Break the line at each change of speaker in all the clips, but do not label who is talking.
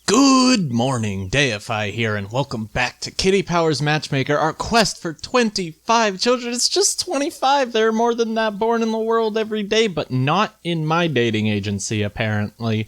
Good morning, Deify here, and welcome back to Kitty Powers Matchmaker, our quest for 25 children. It's just 25. There are more than that born in the world every day, but not in my dating agency, apparently.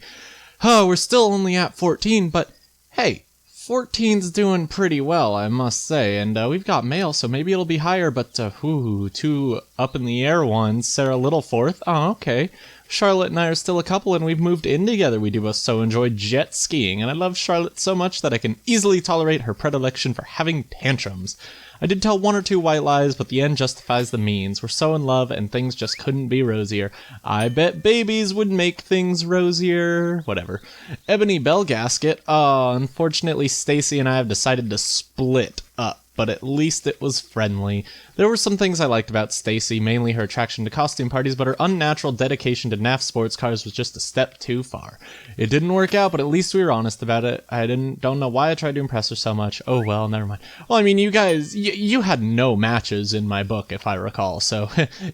Oh, we're still only at 14, but hey, 14's doing pretty well, I must say, and we've got mail, so maybe it'll be higher, but two up in the air ones. Sarah Littleforth. Oh, okay. Charlotte and I are still a couple, and we've moved in together. We do both so enjoy jet skiing, and I love Charlotte so much that I can easily tolerate her predilection for having tantrums. I did tell one or two white lies, but the end justifies the means. We're so in love, and things just couldn't be rosier. I bet babies would make things rosier. Whatever. Ebony Bell Gasket. Unfortunately, Stacy and I have decided to split up, but at least it was friendly. There were some things I liked about Stacy, mainly her attraction to costume parties, but her unnatural dedication to NAF sports cars was just a step too far. It didn't work out, but at least we were honest about it. I don't know why I tried to impress her so much. Oh well, never mind. Well, I mean, you guys, you had no matches in my book, if I recall, so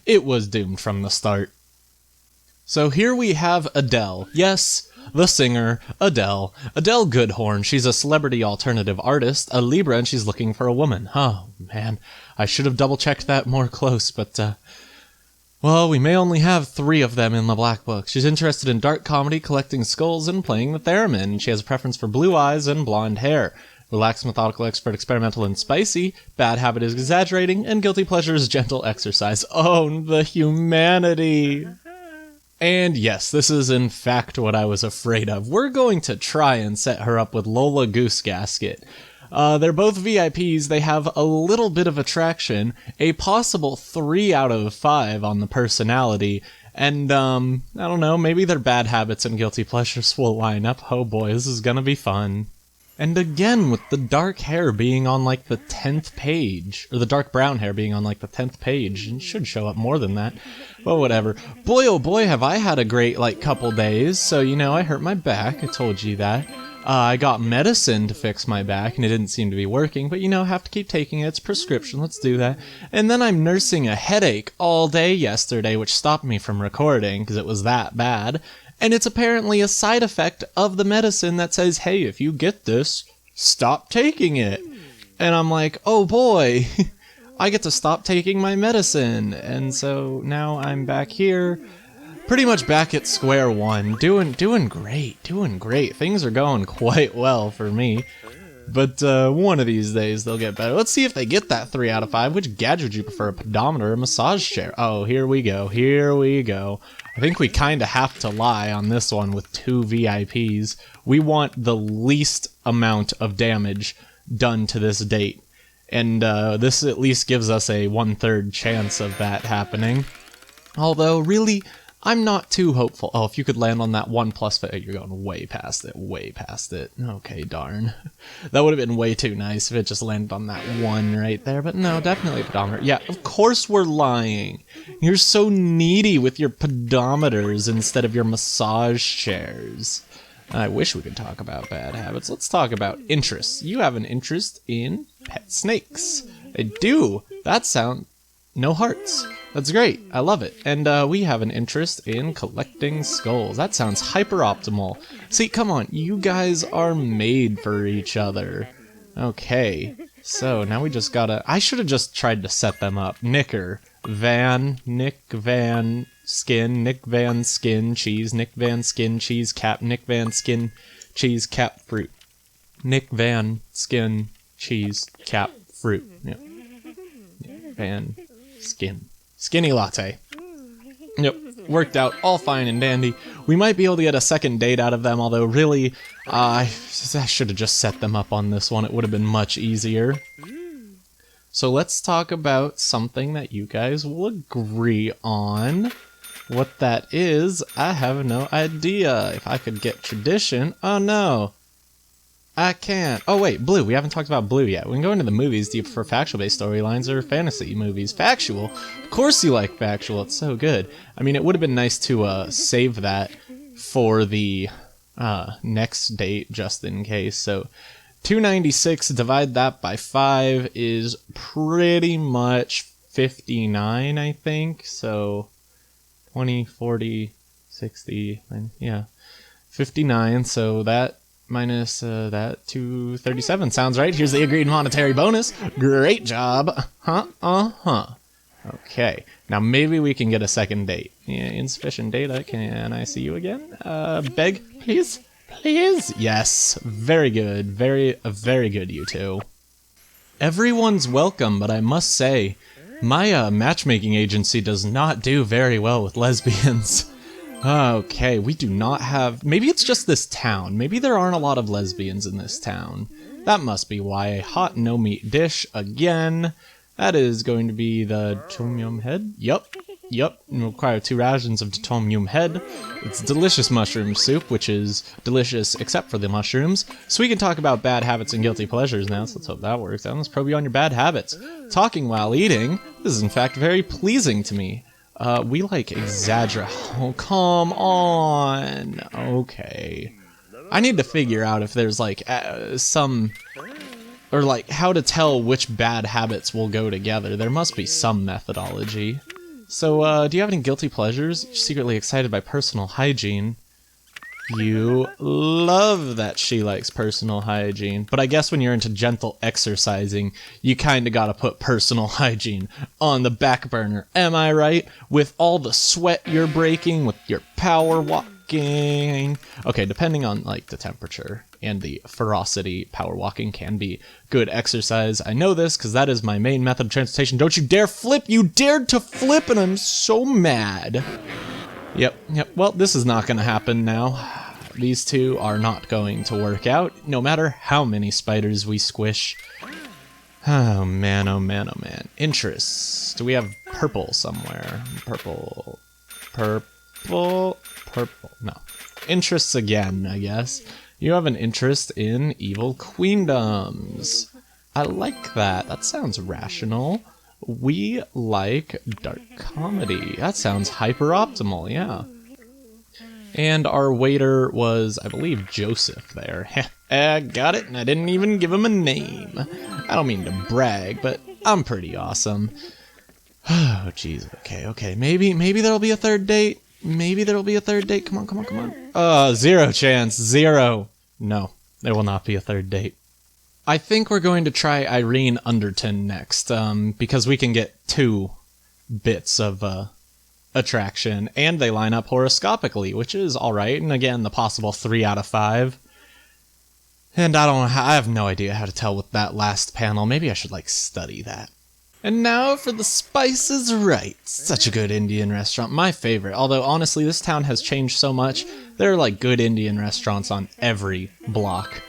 it was doomed from the start. So here we have Adele. Yes, the singer, Adele. Adele Goodhorn. She's a celebrity alternative artist, a Libra, and she's looking for a woman. Oh, man. I should have double-checked that more close, but, well, we may only have 3 of them in the Black Book. She's interested in dark comedy, collecting skulls, and playing the theremin. She has a preference for blue eyes and blonde hair. Relaxed, methodical, expert, experimental, and spicy. Bad habit is exaggerating, and guilty pleasure is gentle exercise. Oh, the humanity! And yes, this is in fact what I was afraid of. We're going to try and set her up with Lola Goose Gasket. They're both VIPs, they have a little bit of attraction, a possible 3 out of 5 on the personality, and, I don't know, maybe their bad habits and guilty pleasures will line up. Oh boy, this is gonna be fun. And again, with the dark hair being on like the 10th page, or the dark brown hair being on like the 10th page, and should show up more than that, but whatever. Boy oh boy have I had a great like couple days, so you know, I hurt my back, I told you that. I got medicine to fix my back, and it didn't seem to be working, but you know, have to keep taking it, it's prescription, let's do that. And then I'm nursing a headache all day yesterday, which stopped me from recording, because it was that bad. And it's apparently a side effect of the medicine that says, hey, if you get this, stop taking it. And I'm like, oh boy, I get to stop taking my medicine. And so now I'm back here, pretty much back at square one, doing great. Things are going quite well for me. But one of these days they'll get better. Let's see if they get that 3 out of 5. Which gadget would you prefer, a pedometer or a massage chair? Oh, here we go. I think we kind of have to lie on this one with 2 VIPs. We want the least amount of damage done to this date. And this at least gives us a 1/3 chance of that happening. Although, really, I'm not too hopeful. Oh, if you could land on that 1+, you're going way past it. Okay, darn. That would have been way too nice if it just landed on that 1 right there, but no, definitely a pedometer. Yeah, of course we're lying. You're so needy with your pedometers instead of your massage chairs. I wish we could talk about bad habits. Let's talk about interests. You have an interest in pet snakes. I do. No hearts. That's great. I love it. And we have an interest in collecting skulls. That sounds hyper-optimal. See, come on. You guys are made for each other. Okay. So now we just gotta... I should have just tried to set them up. Nick Van Skin, Nick Van Skin, Cheese, Nick Van Skin, Cheese, Cap, Nick Van Skin, Cheese, Cap, Fruit. Nick Van Skin, Cheese, Cap, Fruit. Yep. Van Skin. Skinny latte. Yep, worked out all fine and dandy. We might be able to get a second date out of them, although really, I should have just set them up on this one. It would have been much easier. So let's talk about something that you guys will agree on. What that is, I have no idea. If I could get tradition. Oh no. I can't. Oh wait, Blue. We haven't talked about Blue yet. We can go into the movies. Do you prefer factual-based storylines or fantasy movies? Factual? Of course you like factual. It's so good. I mean, it would have been nice to save that for the next date, just in case. So, 296, divide that by 5 is pretty much 59, I think. So, 20, 40, 60, yeah. 59, so that minus that 237 sounds right. Here's the agreed monetary bonus. Great job. Okay, now maybe we can get a second date. Yeah, insufficient data. Can I see you again? Beg, please? Please? Yes, very good. Very good, you two. Everyone's welcome, but I must say, my matchmaking agency does not do very well with lesbians. Okay, we do not have... Maybe it's just this town. Maybe there aren't a lot of lesbians in this town. That must be why. A hot no-meat dish again. That is going to be the tom yum head. Yup. Require 2 rations of tom yum head. It's delicious mushroom soup, which is delicious except for the mushrooms. So we can talk about bad habits and guilty pleasures now, so let's hope that works out. Let's probe you on your bad habits. Talking while eating. This is in fact very pleasing to me. We like exaggerate. Oh, come on. Okay. I need to figure out if there's like some... Or like how to tell which bad habits will go together. There must be some methodology. So, do you have any guilty pleasures? You're secretly excited by personal hygiene. You love that she likes personal hygiene. But I guess when you're into gentle exercising, you kinda gotta put personal hygiene on the back burner. Am I right? With all the sweat you're breaking, with your power walking. Okay, depending on like the temperature and the ferocity, power walking can be good exercise. I know this because that is my main method of transportation. Don't you dare flip! You dared to flip and I'm so mad. Yep. Well, this is not going to happen now. These two are not going to work out, no matter how many spiders we squish. Oh man. Interests. Do we have purple somewhere? Purple. No. Interests again, I guess. You have an interest in evil queendoms. I like that. That sounds rational. We like dark comedy. That sounds hyper-optimal, yeah. And our waiter was, I believe, Joseph there. Got it, and I didn't even give him a name. I don't mean to brag, but I'm pretty awesome. Oh, jeez. Okay. Maybe there'll be a third date. Come on. 0 chance. 0. No, there will not be a third date. I think we're going to try Irene Underton next, because we can get 2 bits of attraction, and they line up horoscopically, which is alright, and again, the possible 3 out of 5. And I have no idea how to tell with that last panel. Maybe I should, like, study that. And now for the Spice is Right. Such a good Indian restaurant. My favorite. Although, honestly, this town has changed so much. There are, like, good Indian restaurants on every block.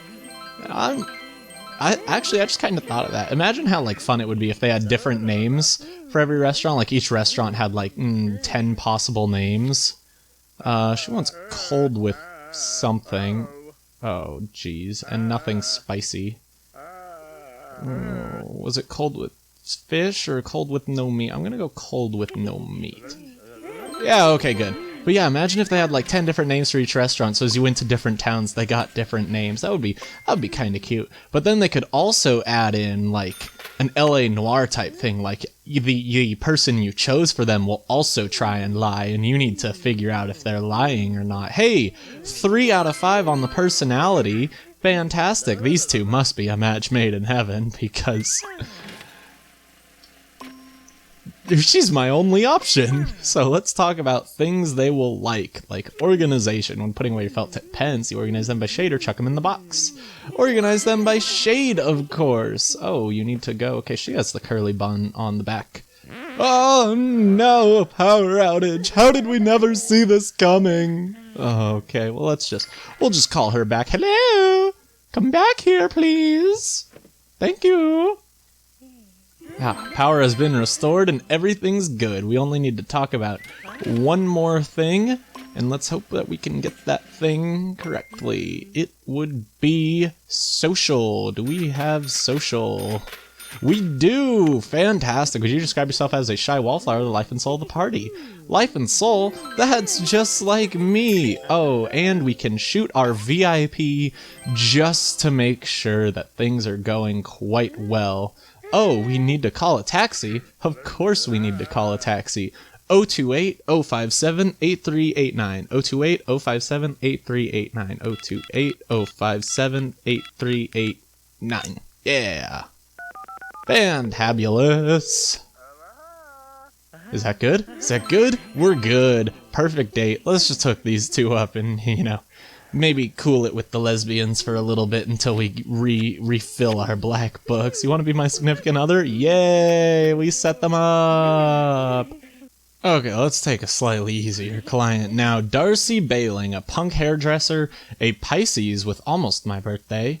I just kind of thought of that. Imagine how, like, fun it would be if they had different names for every restaurant. Like, each restaurant had, like, 10 possible names. She wants cold with something. Oh, jeez. And nothing spicy. Was it cold with fish or cold with no meat? I'm gonna go cold with no meat. Yeah, okay, good. But yeah, imagine if they had like 10 different names for each restaurant, so as you went to different towns, they got different names. That would be kind of cute. But then they could also add in like an LA Noire type thing, like the person you chose for them will also try and lie, and you need to figure out if they're lying or not. Hey, 3 out of 5 on the personality. Fantastic. These two must be a match made in heaven, because she's my only option. So let's talk about things they will like organization. When putting away your felt tip pens, you organize them by shade or chuck them in the box. Organize them by shade, of course. Oh, you need to go. Okay, she has the curly bun on the back. Oh no, a power outage. How did we never see this coming? Okay, well we'll just call her back. Hello? Come back here, please. Thank you. Power has been restored and everything's good. We only need to talk about one more thing, and let's hope that we can get that thing correctly. It would be social. Do we have social? We do! Fantastic. Would you describe yourself as a shy wallflower, the life and soul of the party? Life and soul? That's just like me! Oh, and we can shoot our VIP just to make sure that things are going quite well. Oh, we need to call a taxi? Of course we need to call a taxi. 028 057 8389. 028 057 8389. 028 057 8389. Yeah. Fantabulous. Is that good? Is that good? We're good. Perfect date. Let's just hook these two up and, maybe cool it with the lesbians for a little bit until we refill our black books. You want to be my significant other? Yay! We set them up. Okay, let's take a slightly easier client now. Darcy Bailing, a punk hairdresser, a Pisces with almost my birthday.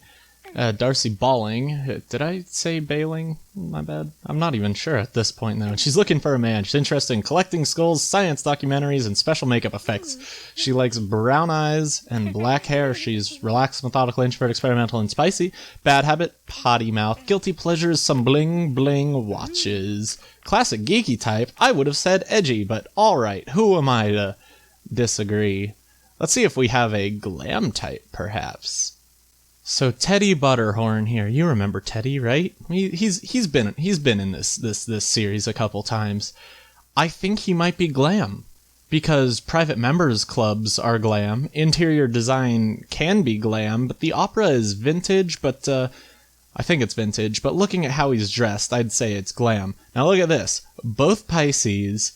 Darcy Balling. Did I say Bailing? My bad. I'm not even sure at this point now. She's looking for a man. She's interested in collecting skulls, science documentaries, and special makeup effects. She likes brown eyes and black hair. She's relaxed, methodical, introvert, experimental, and spicy. Bad habit, potty mouth. Guilty pleasures, some bling bling watches. Classic geeky type. I would have said edgy, but alright. Who am I to disagree? Let's see if we have a glam type, perhaps. So Teddy Butterhorn here, you remember Teddy, right? He's been in this series a couple times. I think he might be glam, because private members clubs are glam. Interior design can be glam, but the opera is vintage. But I think it's vintage. But looking at how he's dressed, I'd say it's glam. Now look at this, both Pisces,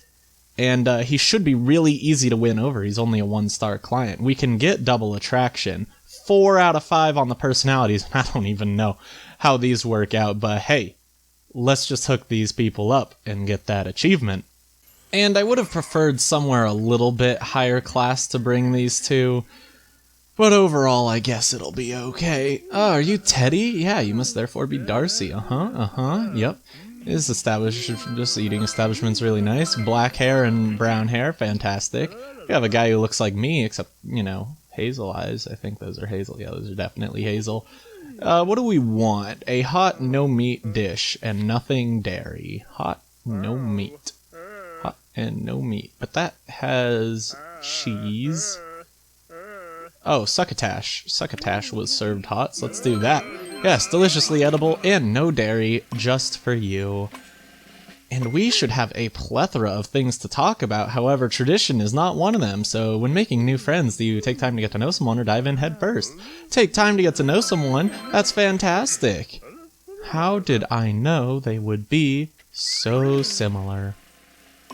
and he should be really easy to win over. He's only a 1-star client. We can get double attraction. 4 out of 5 on the personalities. I don't even know how these work out, but hey, let's just hook these people up and get that achievement. And I would have preferred somewhere a little bit higher class to bring these to, but overall I guess it'll be okay. Oh, are you Teddy? Yeah, you must therefore be Darcy. Yep. This eating establishment's really nice. Black hair and brown hair, fantastic. We have a guy who looks like me, except, hazel eyes. I think those are hazel. Yeah, those are definitely hazel. What do we want? A hot no meat dish and nothing dairy. Hot no meat. Hot and no meat. But that has cheese. Oh, succotash. Succotash was served hot, so let's do that. Yes, deliciously edible and no dairy, just for you. And we should have a plethora of things to talk about. However, tradition is not one of them. So when making new friends, do you take time to get to know someone or dive in head first? Take time to get to know someone? That's fantastic. How did I know they would be so similar?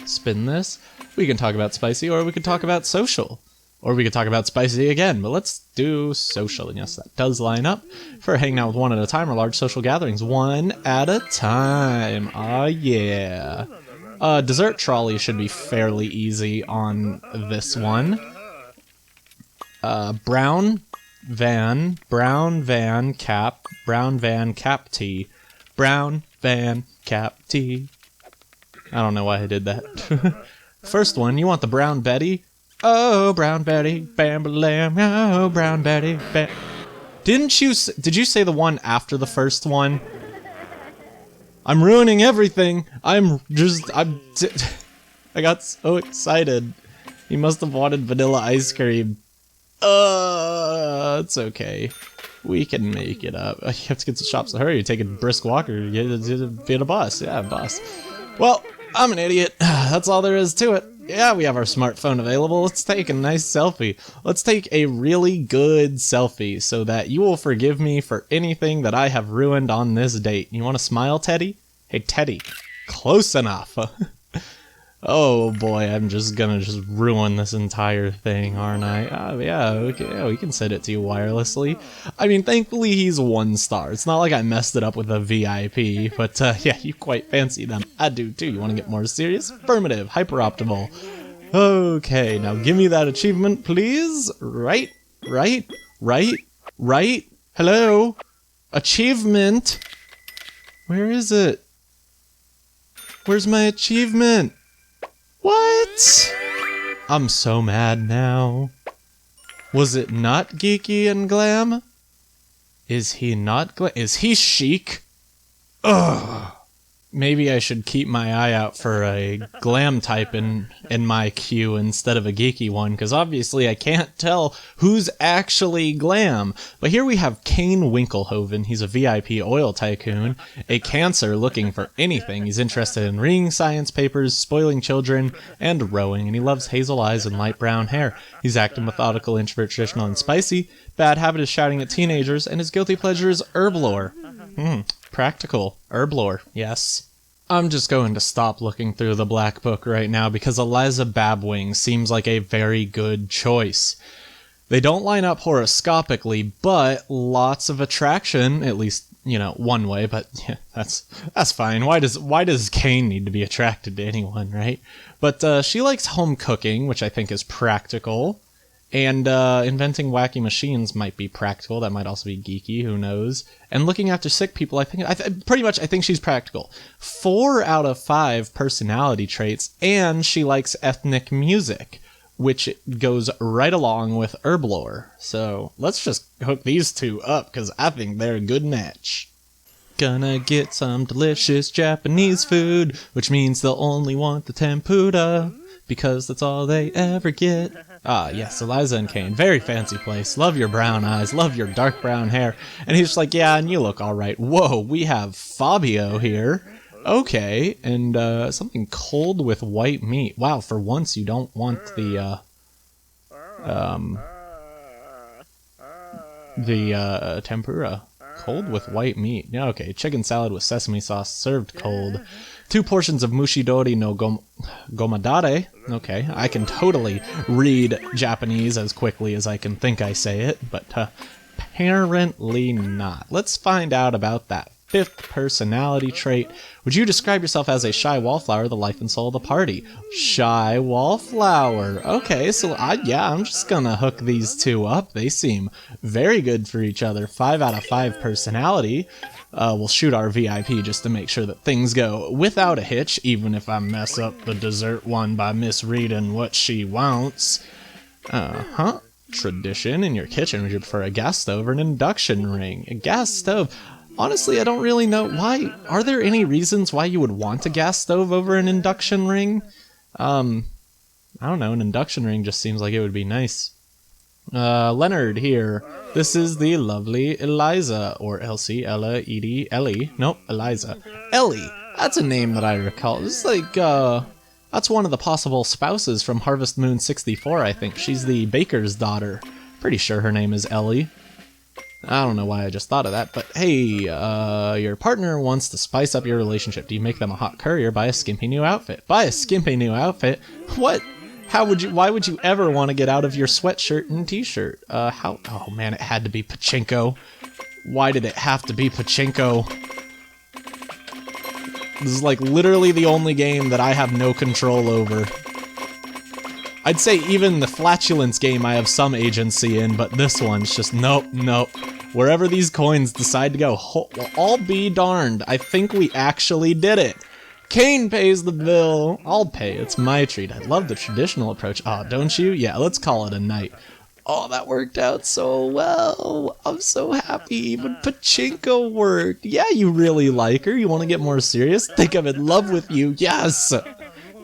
Spin this. We can talk about spicy, or we could talk about social. Or we could talk about spicy again, but let's do social. And yes, that does line up for hanging out with one at a time or large social gatherings. One at a time. Ah, yeah. Dessert trolley should be fairly easy on this one. Brown van cap tea. Brown van cap tea. I don't know why I did that. First one, you want the Brown Betty? Oh, Brown Betty, bam-ba-lam, oh, Brown Betty, bam. Did you say the one after the first one? I'm ruining everything. I got so excited. He must have wanted vanilla ice cream. It's okay. We can make it up. You have to get to the shops to hurry. You take a brisk walk or get a bus. Yeah, bus. Well, I'm an idiot. That's all there is to it. Yeah, we have our smartphone available. Let's take a nice selfie. Let's take a really good selfie so that you will forgive me for anything that I have ruined on this date. You want to smile, Teddy? Hey, Teddy. Close enough. Oh boy, I'm just gonna ruin this entire thing, aren't I? Oh yeah, okay, yeah, we can send it to you wirelessly. I mean, thankfully he's 1 star. It's not like I messed it up with a VIP, but yeah, you quite fancy them. I do too. You want to get more serious? Affirmative, hyper-optimal. Okay, now give me that achievement, please. Right. Hello? Achievement? Where is it? Where's my achievement? What? I'm so mad now. Was it not geeky and glam? Is he not glam? Is he chic? Ugh. maybe I should keep my eye out for a glam type in my queue instead of a geeky one, because obviously I can't tell who's actually glam. But here we have Kane Winkelhoven. He's a VIP oil tycoon, a Cancer looking for anything. He's interested in reading science papers, spoiling children, and rowing, and he loves hazel eyes and light brown hair. He's active, methodical, introvert, traditional, and spicy. Bad habit is shouting at teenagers, and his guilty pleasure is herb lore. Practical. Herb lore, yes. I'm just going to stop looking through the black book right now because Eliza Babwing seems like a very good choice. They don't line up horoscopically, but lots of attraction, at least, one way, but yeah, that's fine. Why does Kane need to be attracted to anyone, right? But she likes home cooking, which I think is practical. And inventing wacky machines might be practical. That might also be geeky. Who knows? And looking after sick people, I think she's practical. 4 out of 5 personality traits, and she likes ethnic music, which goes right along with herb lore. So let's just hook these two up, because I think they're a good match. Gonna get some delicious Japanese food, which means they'll only want the tempura, because that's all they ever get. Ah, yes, Eliza and Kane. Very fancy place. Love your brown eyes. Love your dark brown hair. And he's just like, yeah, and you look all right. Whoa, we have Fabio here. Okay, and something cold with white meat. Wow, for once you don't want the tempura. Cold with white meat. Yeah, okay, chicken salad with sesame sauce served cold. 2 portions of mushidori no gomadare. Okay, I can totally read Japanese as quickly as I can think I say it, but apparently not. Let's find out about that 5th personality trait. Would you describe yourself as a shy wallflower, the life and soul of the party? Shy wallflower. Okay, so I'm just gonna hook these two up. They seem very good for each other. 5 out of 5 personality. We'll shoot our VIP just to make sure that things go without a hitch, even if I mess up the dessert one by misreading what she wants. Tradition in your kitchen. Would you prefer a gas stove or an induction ring? A gas stove. Honestly, I don't really know why. Are there any reasons why you would want a gas stove over an induction ring? I don't know. An induction ring just seems like it would be nice. Leonard here. This is the lovely Eliza, or Elsie, Ella, Edie, Ellie. Nope, Eliza. Ellie. That's a name that I recall. It's like, that's one of the possible spouses from Harvest Moon 64, I think. She's the baker's daughter. Pretty sure her name is Ellie. I don't know why I just thought of that, but hey, your partner wants to spice up your relationship. Do you make them a hot curry or buy a skimpy new outfit? Buy a skimpy new outfit? What? Why would you ever want to get out of your sweatshirt and t-shirt? Oh man, it had to be pachinko. Why did it have to be pachinko? This is like literally the only game that I have no control over. I'd say even the flatulence game I have some agency in, but this one's just nope. Wherever these coins decide to go, well, I'll be darned. I think we actually did it. Kane pays the bill. I'll pay. It's my treat. I love the traditional approach. Oh, don't you? Yeah, let's call it a night. Oh, that worked out so well. I'm so happy. Even pachinko worked. Yeah, you really like her. You want to get more serious? Think I'm in love with you. Yes.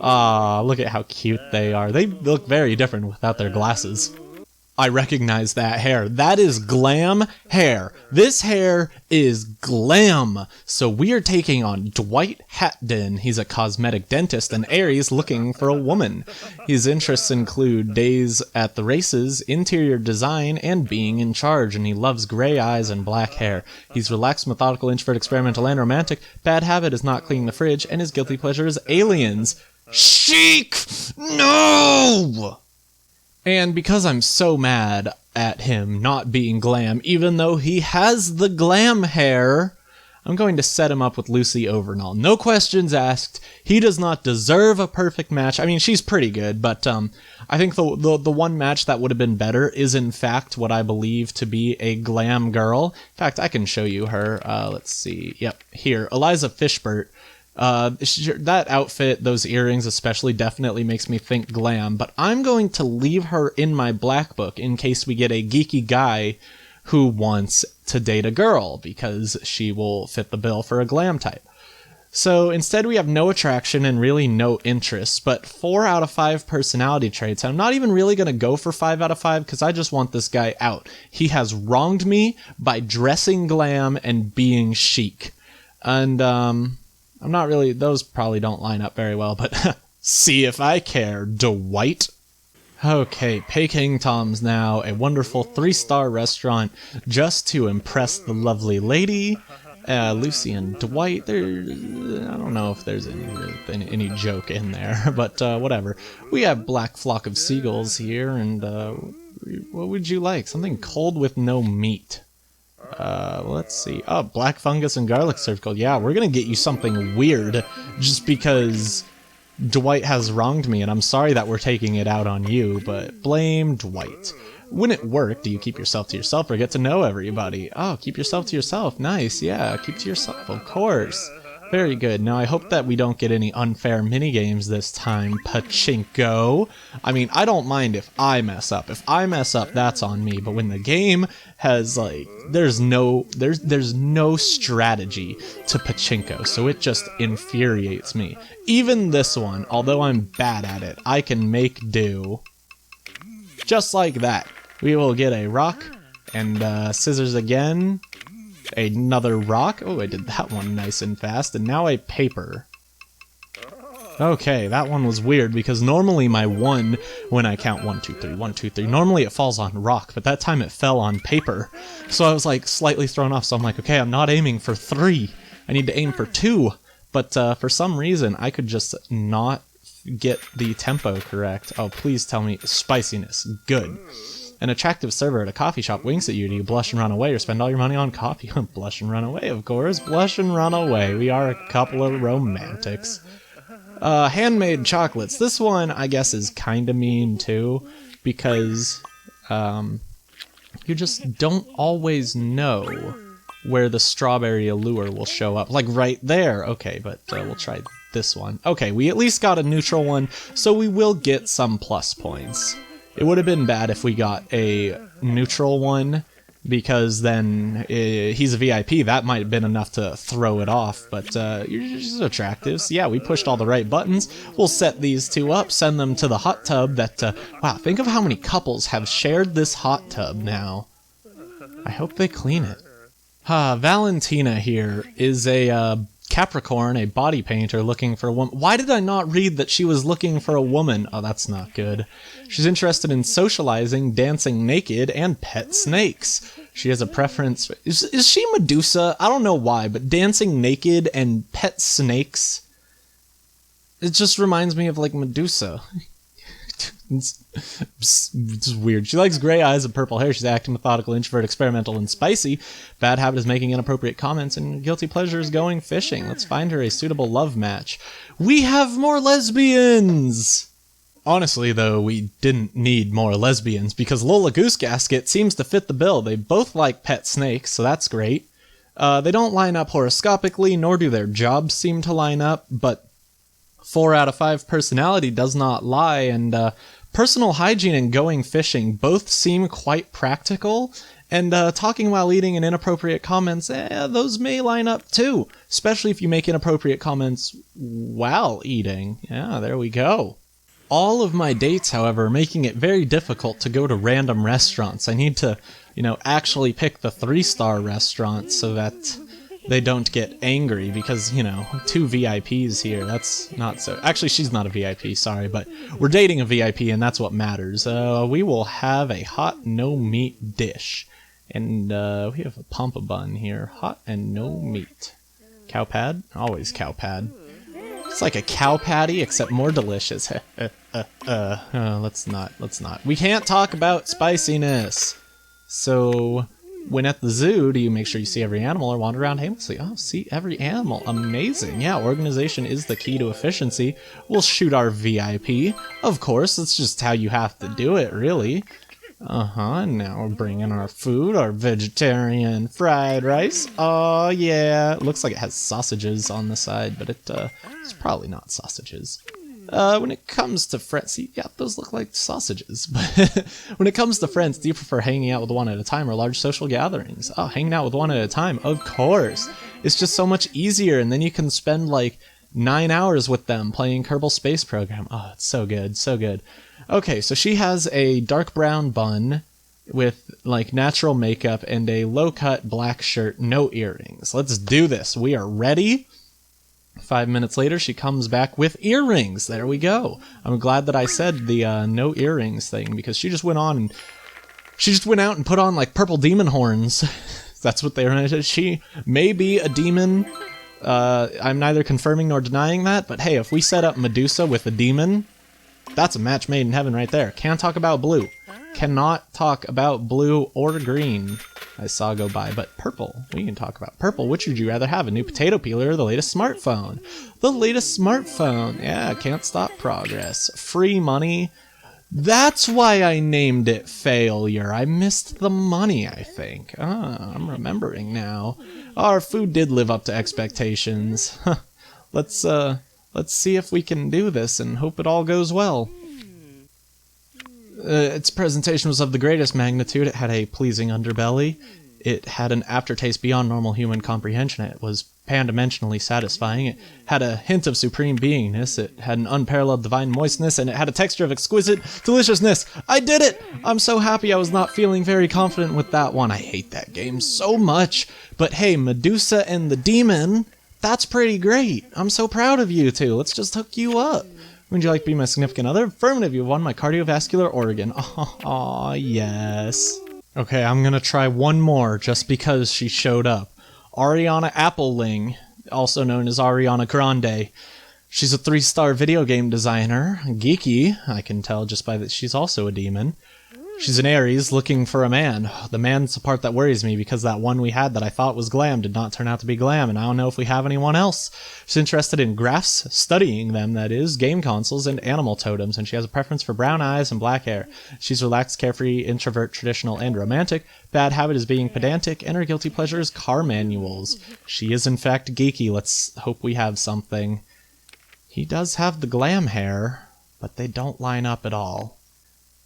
Ah, look at how cute they are. They look very different without their glasses. I recognize that hair. That is glam hair. This hair is glam. So we are taking on Dwight Hatton. He's a cosmetic dentist and Aries looking for a woman. His interests include days at the races, interior design, and being in charge, and he loves gray eyes and black hair. He's relaxed, methodical, introvert, experimental, and romantic. Bad habit is not cleaning the fridge, and his guilty pleasure is aliens. Chic! No! And because I'm so mad at him not being glam, even though he has the glam hair, I'm going to set him up with Lucy Overall. No questions asked. He does not deserve a perfect match. I mean, she's pretty good, but I think the one match that would have been better is in fact what I believe to be a glam girl. In fact, I can show you her. Let's see. Yep, here. Eliza Fishbert. That outfit, those earrings especially, definitely makes me think glam, but I'm going to leave her in my black book in case we get a geeky guy who wants to date a girl, because she will fit the bill for a glam type. So instead we have no attraction and really no interest, but 4 out of 5 personality traits. I'm not even really going to go for 5 out of 5 because I just want this guy out. He has wronged me by dressing glam and being chic. And I'm not really, those probably don't line up very well, but see if I care, Dwight. Okay, Peking Tom's now, a wonderful 3-star restaurant just to impress the lovely lady. Lucy and Dwight, I don't know if there's any joke in there, but whatever. We have Black Flock of Seagulls here, and what would you like? Something cold with no meat. Let's see. Oh, Black Fungus and Garlic Circle. Yeah, we're gonna get you something weird just because Dwight has wronged me, and I'm sorry that we're taking it out on you, but blame Dwight. When it worked, do you keep yourself to yourself or get to know everybody? Oh, keep yourself to yourself. Nice, yeah, keep to yourself, of course. Very good. Now, I hope that we don't get any unfair minigames this time, Pachinko. I mean, I don't mind if I mess up. If I mess up, that's on me. But when the game has, like, there's no strategy to Pachinko, so it just infuriates me. Even this one, although I'm bad at it, I can make do. Just like that. We will get a rock, and scissors again, another rock. Oh, I did that one nice and fast, and now a paper. Okay, that one was weird, because normally my 1, when I count 1, 2, 3, 1, 2, 3, normally it falls on rock, but that time it fell on paper. So I was like slightly thrown off, so I'm like, okay, I'm not aiming for 3. I need to aim for 2. But for some reason, I could just not get the tempo correct. Oh, please tell me spiciness. Good. An attractive server at a coffee shop winks at you. Do you blush and run away or spend all your money on coffee? Blush and run away, of course. Blush and run away. We are a couple of romantics. Handmade chocolates. This one, I guess, is kind of mean, too, because you just don't always know where the strawberry allure will show up. Like right there. Okay, but we'll try this one. Okay, we at least got a neutral one, so we will get some plus points. It would have been bad if we got a neutral one, because then he's a VIP. That might have been enough to throw it off, but you're just attractive. So yeah, we pushed all the right buttons. We'll set these 2 up, send them to the hot tub that, wow, think of how many couples have shared this hot tub now. I hope they clean it. Valentina here is a Capricorn, a body painter looking for a woman. Why did I not read that she was looking for a woman? Oh, that's not good. She's interested in socializing, dancing naked, and pet snakes. She has a preference. Is she Medusa? I don't know why, but dancing naked and pet snakes, it just reminds me of, like, Medusa. It's weird. She likes gray eyes and purple hair. She's active, methodical, introvert, experimental, and spicy. Bad habit is making inappropriate comments, and guilty pleasure is going fishing. Let's find her a suitable love match. We have more lesbians! Honestly, though, we didn't need more lesbians, because Lola Goose Gasket seems to fit the bill. They both like pet snakes, so that's great. They don't line up horoscopically, nor do their jobs seem to line up, but 4 out of 5 personality does not lie, and personal hygiene and going fishing both seem quite practical, and talking while eating and inappropriate comments, those may line up too, especially if you make inappropriate comments while eating. Yeah, there we go. All of my dates, however, are making it very difficult to go to random restaurants. I need to, actually pick the 3-star restaurants so that they don't get angry, because, 2 VIPs here, that's not so... Actually, she's not a VIP, sorry, but we're dating a VIP, and that's what matters. We will have a hot no-meat dish. And we have a pampa bun here. Hot and no meat. Cow pad? Always cow pad. It's like a cow patty, except more delicious. Let's not. We can't talk about spiciness. So... when at the zoo, do you make sure you see every animal or wander around aimlessly? Oh, see every animal. Amazing. Yeah, organization is the key to efficiency. We'll shoot our VIP. Of course, that's just how you have to do it, really. Now we're bringing our food, our vegetarian fried rice. Oh, yeah. It looks like it has sausages on the side, but it's probably not sausages. When it comes to friends, see, yeah, those look like sausages. But when it comes to friends, do you prefer hanging out with one at a time or large social gatherings? Oh, hanging out with one at a time, of course. It's just so much easier, and then you can spend like 9 hours with them playing Kerbal Space Program. Oh, it's so good, so good. Okay, so she has a dark brown bun with like natural makeup and a low-cut black shirt, no earrings. Let's do this. We are ready. 5 minutes later, she comes back with earrings. There we go. I'm glad that I said the no earrings thing, because she just went out and put on like purple demon horns. That's what they were. She may be a demon. I'm neither confirming nor denying that, but hey, if we set up Medusa with a demon, that's a match made in heaven right there. Can't talk about blue. Cannot talk about blue or green. I saw go by, but purple. We can talk about purple. Which would you rather have, a new potato peeler or the latest smartphone? The latest smartphone. Yeah, can't stop progress. Free money. That's why I named it Failure. I missed the money, I think. Ah, I'm remembering now. Our food did live up to expectations. Let's see if we can do this and hope it all goes well. Its presentation was of the greatest magnitude. It had a pleasing underbelly. It had an aftertaste beyond normal human comprehension. It was pan-dimensionally satisfying. It had a hint of supreme beingness. It had an unparalleled divine moistness, and it had a texture of exquisite deliciousness. I did it! I'm so happy I was not feeling very confident with that one. I hate that game so much. But hey, Medusa and the Demon, that's pretty great. I'm so proud of you two. Let's just hook you up. Would you like to be my significant other? Affirmative, you've won my cardiovascular organ. Aw, yes. Okay, I'm gonna try one more just because she showed up. Ariana Appling, also known as Ariana Grande. She's a 3-star video game designer. Geeky, I can tell just by that she's also a demon. She's an Aries looking for a man. The man's the part that worries me, because that one we had that I thought was Glam did not turn out to be Glam, and I don't know if we have anyone else. She's interested in graphs, studying them, that is, game consoles, and animal totems, and she has a preference for brown eyes and black hair. She's relaxed, carefree, introvert, traditional, and romantic. Bad habit is being pedantic, and her guilty pleasure is car manuals. She is in fact geeky. Let's hope we have something. He does have the Glam hair, but they don't line up at all.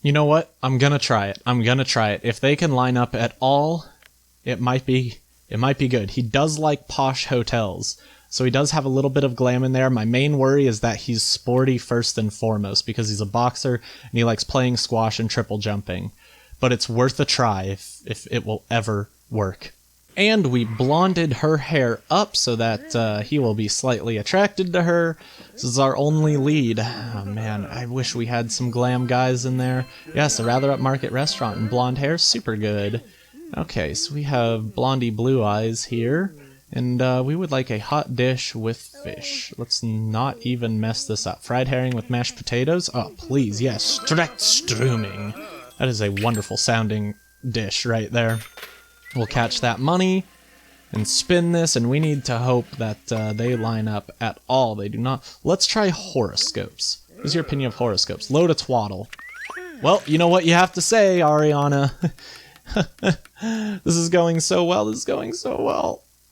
You know what? I'm gonna try it. If they can line up at all, it might be good. He does like posh hotels, so he does have a little bit of Glam in there. My main worry is that he's sporty first and foremost, because he's a boxer and he likes playing squash and triple jumping. But it's worth a try if it will ever work. And we blonded her hair up so that he will be slightly attracted to her. This is our only lead. Oh man, I wish we had some Glam guys in there. Yes, a rather upmarket restaurant, and blonde hair, super good. Okay, so we have blondie blue eyes here, and we would like a hot dish with fish. Let's not even mess this up. Fried herring with mashed potatoes? Oh, please, yes, streaming. That is a wonderful sounding dish right there. We'll catch that money and spin this, and we need to hope that they line up at all. They do not. Let's try horoscopes. What's your opinion of horoscopes? Load a twaddle. Well, you know what you have to say, Ariana. This is going so well.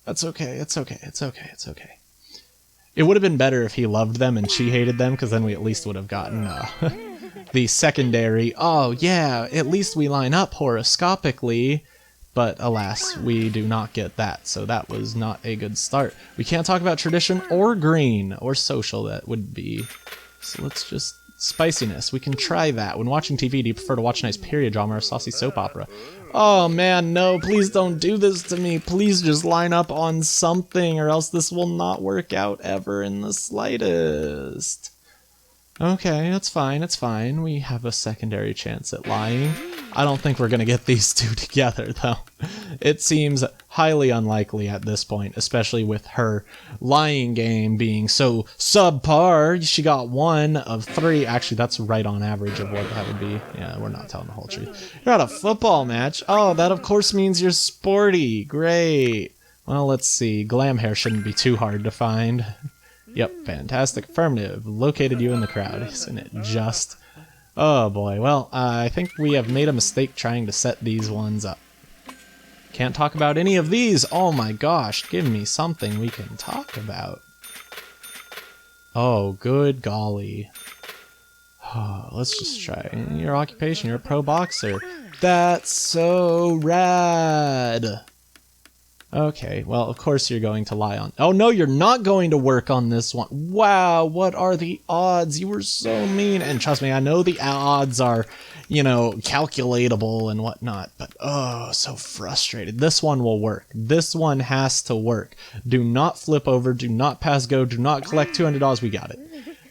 That's okay. It's okay. It would have been better if he loved them and she hated them, because then we at least would have gotten the secondary. Oh, yeah, at least we line up horoscopically. But alas, we do not get that, so that was not a good start. We can't talk about tradition or green or social, that would be. So let's just... Spiciness, we can try that. When watching TV, do you prefer to watch a nice period drama or a saucy soap opera? Oh man, no, please don't do this to me. Please just line up on something, or else this will not work out ever in the slightest. Okay, it's fine. We have a secondary chance at lying. I don't think we're going to get these two together, though. It seems highly unlikely at this point, especially with her lying game being so subpar. She got 1 of 3. Actually, that's right on average of what that would be. Yeah, we're not telling the whole truth. You're at a football match? Oh, that of course means you're sporty. Great. Well, let's see. Glam hair shouldn't be too hard to find. Yep, fantastic. Affirmative. Located you in the crowd. Isn't it just... Oh boy, well, I think we have made a mistake trying to set these ones up. Can't talk about any of these! Oh my gosh, give me something we can talk about. Oh, good golly. Let's just try. Your occupation, you're a pro boxer. That's so rad. Okay, well, of course you're going to lie on... Oh, no, you're not going to work on this one. Wow, what are the odds? You were so mean. And trust me, I know the odds are, you know, calculatable and whatnot, but oh, so frustrated. This one will work. This one has to work. Do not flip over. Do not pass go. Do not collect $200. We got it.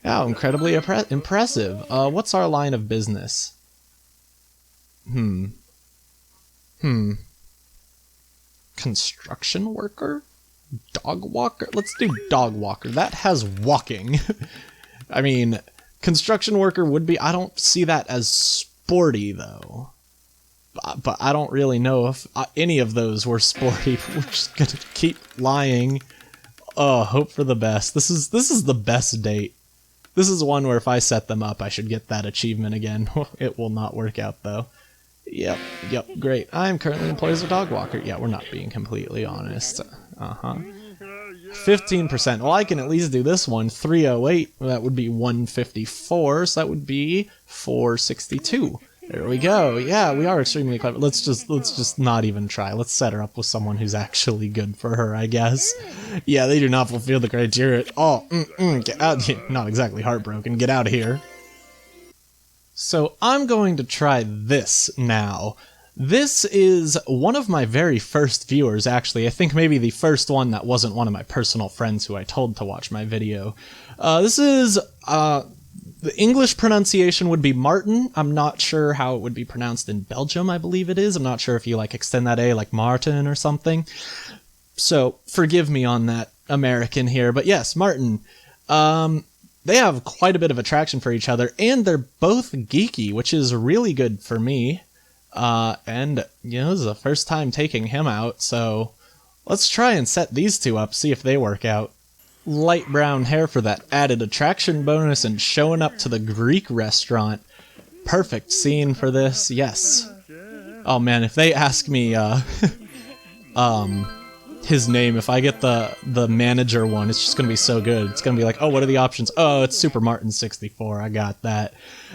Wow, incredibly impressive. What's our line of business? Construction worker? Dog walker? Let's do dog walker. That has walking. I mean, construction worker would be... I don't see that as sporty, though. But I don't really know if any of those were sporty. We're just gonna keep lying. Oh, hope for the best. This is the best date. This is one where if I set them up, I should get that achievement again. It will not work out, though. Yep, great. I'm currently employed as a dog walker. Yeah, we're not being completely honest. 15%. Well, I can at least do this one. 308. That would be 154. So that would be 462. There we go. Yeah, we are extremely clever. Let's just not even try. Let's set her up with someone who's actually good for her, I guess. Yeah, they do not fulfill the criteria. Oh, get out here. Not exactly heartbroken. Get out of here. So I'm going to try this now. This is one of my very first viewers, actually. I think maybe the first one that wasn't one of my personal friends who I told to watch my video. This is, the English pronunciation would be Martin. I'm not sure how it would be pronounced in Belgium, I believe it is. I'm not sure if you, like, extend that A, like Martin or something. So, forgive me on that, American here. But yes, Martin. They have quite a bit of attraction for each other, and they're both geeky, which is really good for me. And, you know, this is the first time taking him out, so let's try and set these two up, see if they work out. Light brown hair for that added attraction bonus and showing up to the Greek restaurant. Perfect scene for this, yes. Oh man, if they ask me, his name, if I get the manager one, it's just gonna be so good. It's gonna be like, oh, what are the options? Oh, it's Super Martin 64. I got that.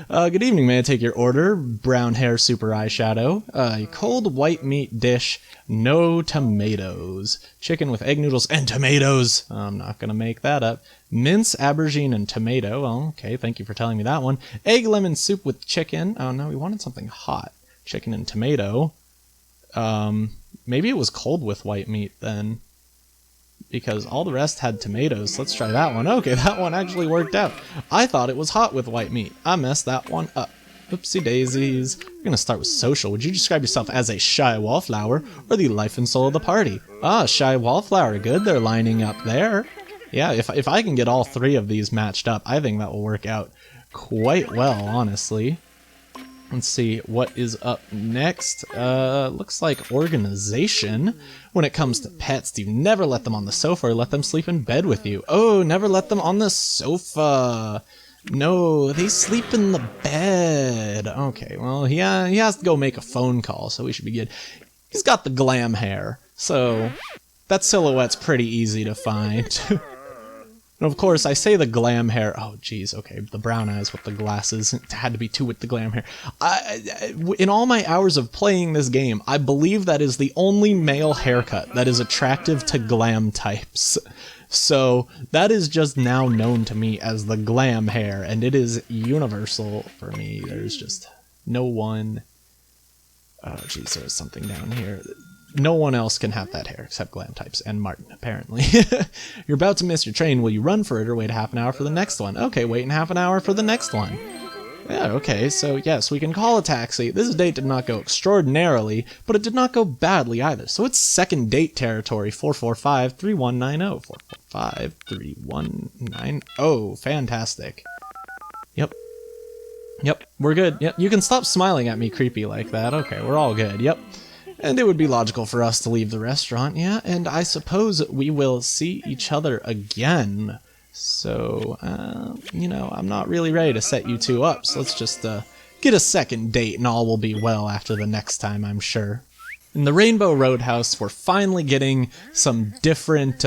Good evening, may I take your order? Brown hair, super eyeshadow. Cold white meat dish, no tomatoes. Chicken with egg noodles and tomatoes. I'm not gonna make that up. Mince, aubergine, and tomato. Oh, okay, thank you for telling me that one. Egg lemon soup with chicken. Oh no, we wanted something hot. Chicken and tomato. Maybe it was cold with white meat then, because all the rest had tomatoes. Let's try that one. Okay, that one actually worked out. I thought it was hot with white meat. I messed that one up. Oopsie daisies. We're gonna start with social. Would you describe yourself as a shy wallflower or the life and soul of the party? Ah, shy wallflower. Good, they're lining up there. Yeah, if I can get all three of these matched up, I think that will work out quite well, honestly. Let's see what is up next. Looks like organization. When it comes to pets, do you never let them on the sofa or let them sleep in bed with you? Oh, never let them on the sofa. No, they sleep in the bed. Okay, well, he has to go make a phone call, so we should be good. He's got the glam hair, so that silhouette's pretty easy to find. And of course, I say the glam hair. Oh, geez, okay, the brown eyes with the glasses. It had to be two with the glam hair. In all my hours of playing this game, I believe that is the only male haircut that is attractive to glam types. So that is just now known to me as the glam hair, and it is universal for me. There's just no one... Oh, geez, there's something down here. No one else can have that hair except glam types and Martin, apparently. You're about to miss your train. Will you run for it or wait half an hour for the next one? Okay, wait half an hour for the next one. Yeah, okay, so yes, we can call a taxi. This date did not go extraordinarily, but it did not go badly either. So it's second date territory, 445-3190. 445-3190. Fantastic. Yep, we're good. Yep, you can stop smiling at me creepy like that. Okay, we're all good. Yep. And it would be logical for us to leave the restaurant, yeah, and I suppose we will see each other again. So, you know, I'm not really ready to set you two up, so let's just get a second date and all will be well after the next time, I'm sure. In the Rainbow Roadhouse, we're finally getting some different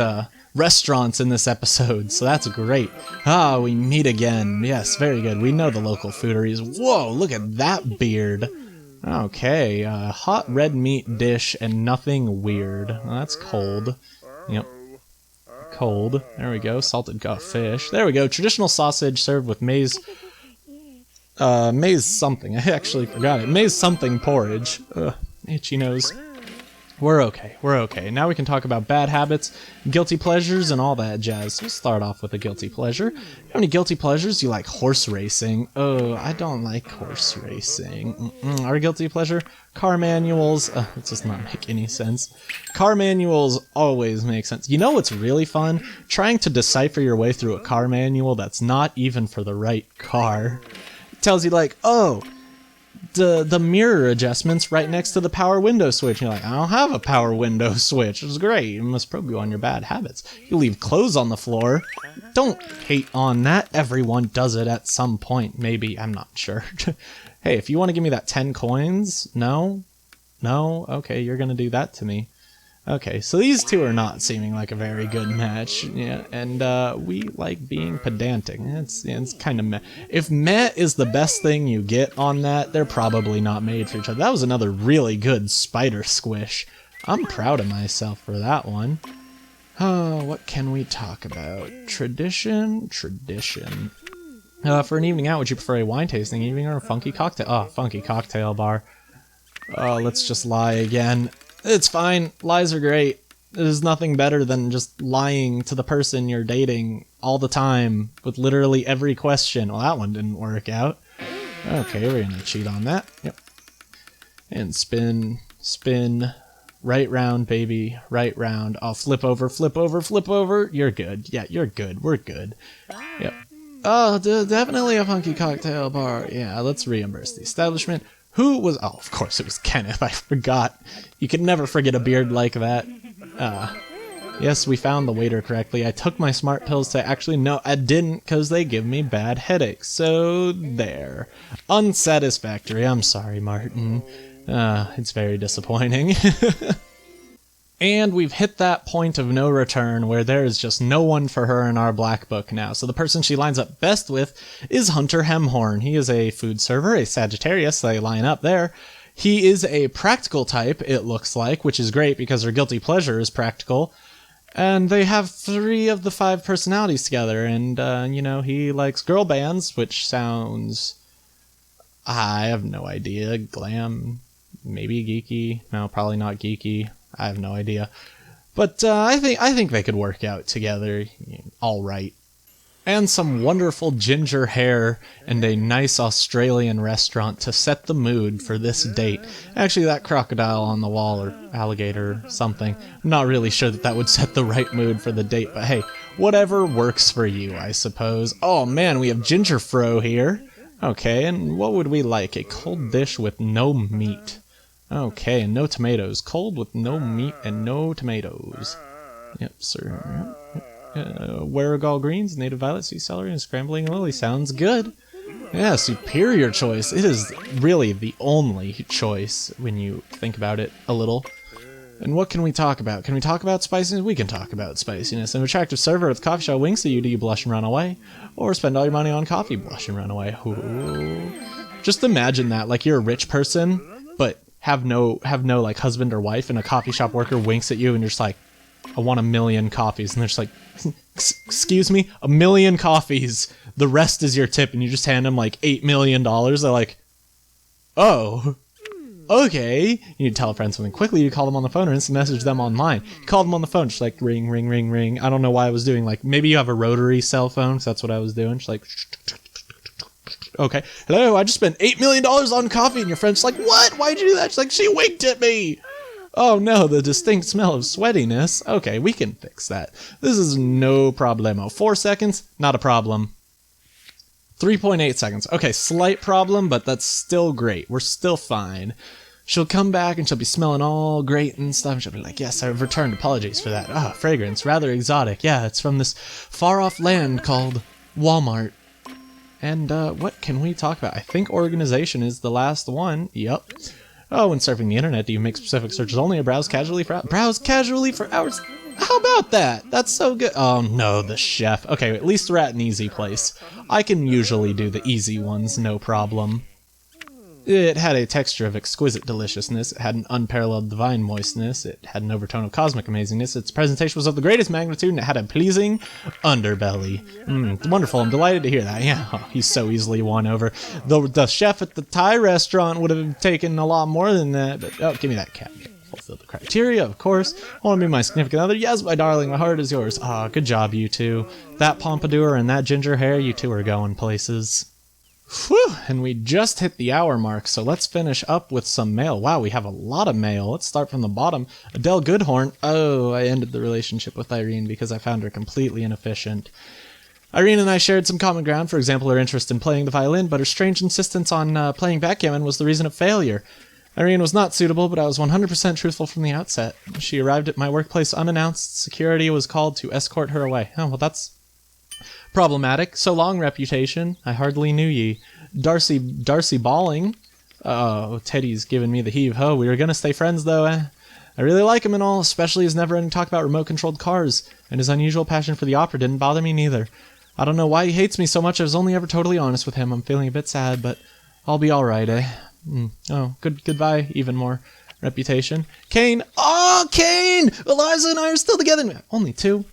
restaurants in this episode, so that's great. Ah, we meet again. Yes, very good. We know the local fooderies. Whoa, look at that beard. Okay, hot red meat dish and nothing weird. Well, that's cold. Yep. Cold. There we go. Salted fish. There we go. Traditional sausage served with maize something. I actually forgot it. Maize something porridge. Ugh, itchy nose. We're okay. We're okay. Now we can talk about bad habits, guilty pleasures, and all that jazz. We'll start off with a guilty pleasure. How many guilty pleasures? You like horse racing? Oh, I don't like horse racing. Our guilty pleasure? Car manuals. It does not make any sense. Car manuals always make sense. You know what's really fun? Trying to decipher your way through a car manual that's not even for the right car. It tells you like, oh, the mirror adjustment's right next to the power window switch. You're like, I don't have a power window switch. It's great. You must probably on your bad habits. You leave clothes on the floor. Don't hate on that. Everyone does it at some point. Maybe. I'm not sure. Hey, if you want to give me that 10 coins, no? No? Okay, you're going to do that to me. Okay, so these two are not seeming like a very good match, yeah, and we like being pedantic. It's kind of meh. If meh is the best thing you get on that, they're probably not made for each other. That was another really good spider squish. I'm proud of myself for that one. Oh, what can we talk about? Tradition. For an evening out, would you prefer a wine tasting evening or a funky cocktail? Oh, funky cocktail bar. Oh, let's just lie again. It's fine. Lies are great. There's nothing better than just lying to the person you're dating all the time with literally every question. Well, that one didn't work out. Okay, we're gonna cheat on that. Yep. And spin. Right round, baby. Right round. Oh, flip over. You're good. Yeah, you're good. We're good. Yep. Oh, definitely a funky cocktail bar. Yeah, let's reimburse the establishment. Who was... Oh, of course it was Kenneth. I forgot. You could never forget a beard like that. Yes, we found the waiter correctly. I took my smart pills to... Actually, no, I didn't, because they give me bad headaches. So, there. Unsatisfactory. I'm sorry, Martin. It's very disappointing. And we've hit that point of no return where there is just no one for her in our black book now. So the person she lines up best with is Hunter Hemhorn. He is a food server, a Sagittarius. They line up there. He is a practical type, it looks like, which is great because her guilty pleasure is practical. And they have 3 of the 5 personalities together. And, you know, he likes girl bands, which sounds... I have no idea. Glam, maybe geeky. No, probably not geeky. I have no idea. But I think they could work out together all right. And some wonderful ginger hair and a nice Australian restaurant to set the mood for this date. Actually, that crocodile on the wall or alligator or something. I'm not really sure that would set the right mood for the date, but hey, whatever works for you, I suppose. Oh man, we have ginger fro here. Okay, and what would we like? A cold dish with no meat. Okay, and no tomatoes. Cold with no meat and no tomatoes. Yep, sir. Warrigal greens, native violet, sea celery, and scrambling lily. Sounds good. Yeah, superior choice. It is really the only choice when you think about it a little. And what can we talk about? Can we talk about spiciness? We can talk about spiciness. An attractive server with coffee shop winks at you. Do you blush and run away? Or spend all your money on coffee, blush and run away? Ooh. Just imagine that, like you're a rich person, but have no like husband or wife, and a coffee shop worker winks at you and you're just like, I want 1,000,000 coffees, and they're just like, excuse me, 1,000,000 coffees, the rest is your tip, and you just hand them like $8 million. They're like, oh, okay. You tell a friend something quickly, you call them on the phone or instant message them online. You call them on the phone, just like ring, ring, ring, ring. I don't know why I was doing, like, maybe you have a rotary cell phone, because that's what I was doing, just like, okay, hello, I just spent $8 million on coffee, and your friend's like, what? Why'd you do that? She's like, she winked at me. Oh no, the distinct smell of sweatiness. Okay, we can fix that. This is no problemo. 4 seconds, not a problem. 3.8 seconds. Okay, slight problem, but that's still great. We're still fine. She'll come back and she'll be smelling all great and stuff. And she'll be like, yes, I've returned. Apologies for that. Ah, fragrance, rather exotic. Yeah, it's from this far-off land called Walmart. And what can we talk about? I think organization is the last one. Yup. Oh, when surfing the internet, do you make specific searches only or browse casually for hours? How about that? That's so good. Oh no, the chef. Okay, at least we're at an easy place. I can usually do the easy ones, no problem. It had a texture of exquisite deliciousness, it had an unparalleled divine moistness, it had an overtone of cosmic amazingness, its presentation was of the greatest magnitude, and it had a pleasing underbelly. Wonderful, I'm delighted to hear that. Yeah, he's so easily won over. The chef at the Thai restaurant would have taken a lot more than that, but oh, give me that cat. Fulfill the criteria, of course. Want to be my significant other? Yes, my darling, my heart is yours. Ah, good job, you two. That pompadour and that ginger hair, you two are going places. Whew, and we just hit the hour mark, so let's finish up with some mail. Wow, we have a lot of mail. Let's start from the bottom. Adele Goodhorn. Oh, I ended the relationship with Irene because I found her completely inefficient. Irene and I shared some common ground, for example, her interest in playing the violin, but her strange insistence on playing backgammon was the reason of failure. Irene was not suitable, but I was 100% truthful from the outset. She arrived at my workplace unannounced. Security was called to escort her away. Oh, well, that's problematic. So long, reputation. I hardly knew ye. Darcy Balling. Oh, Teddy's giving me the heave-ho. We were gonna stay friends, though, eh? I really like him and all, especially his never-ending talk about remote-controlled cars, and his unusual passion for the opera didn't bother me neither. I don't know why he hates me so much. I was only ever totally honest with him. I'm feeling a bit sad, but I'll be alright, eh? Oh, goodbye, even more. Reputation. Kane. Oh, Kane! Eliza and I are still together. Only 2.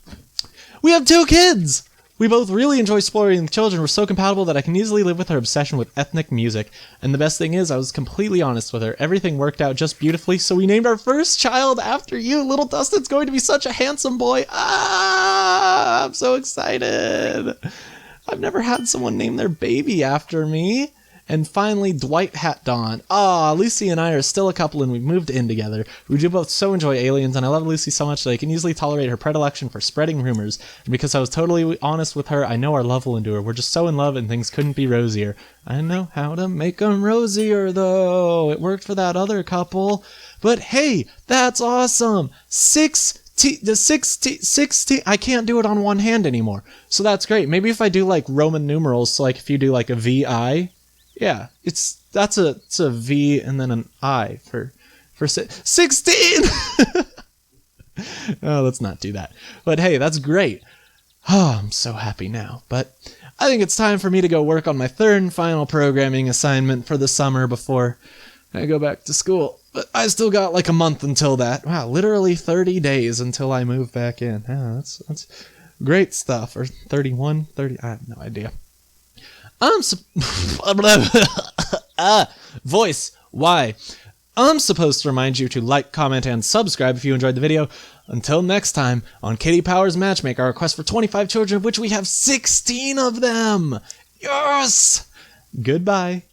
We have 2 kids! We both really enjoy exploring the children. We're so compatible that I can easily live with her obsession with ethnic music. And the best thing is, I was completely honest with her. Everything worked out just beautifully, so we named our first child after you. Little Dustin's going to be such a handsome boy. Ah, I'm so excited. I've never had someone name their baby after me. And finally, Dwight Hatdon. Ah, Lucy and I are still a couple and we've moved in together. We do both so enjoy aliens, and I love Lucy so much that I can easily tolerate her predilection for spreading rumors. And because I was totally honest with her, I know our love will endure. We're just so in love and things couldn't be rosier. I know how to make them rosier, though. It worked for that other couple. But hey, that's awesome. 16, I can't do it on one hand anymore. So that's great. Maybe if I do like Roman numerals, so like if you do like a VI, yeah, it's a V and then an I for 16. Oh, let's not do that. But hey, that's great. Oh, I'm so happy now. But I think it's time for me to go work on my 3rd and final programming assignment for the summer before I go back to school. But I still got like a month until that. Wow, literally 30 days until I move back in. Yeah, that's great stuff. Or 31, 30, I have no idea. Voice. Why? I'm supposed to remind you to like, comment, and subscribe if you enjoyed the video. Until next time, on Kitty Powers Matchmaker, our quest for 25 children, of which we have 16 of them. Yes! Goodbye.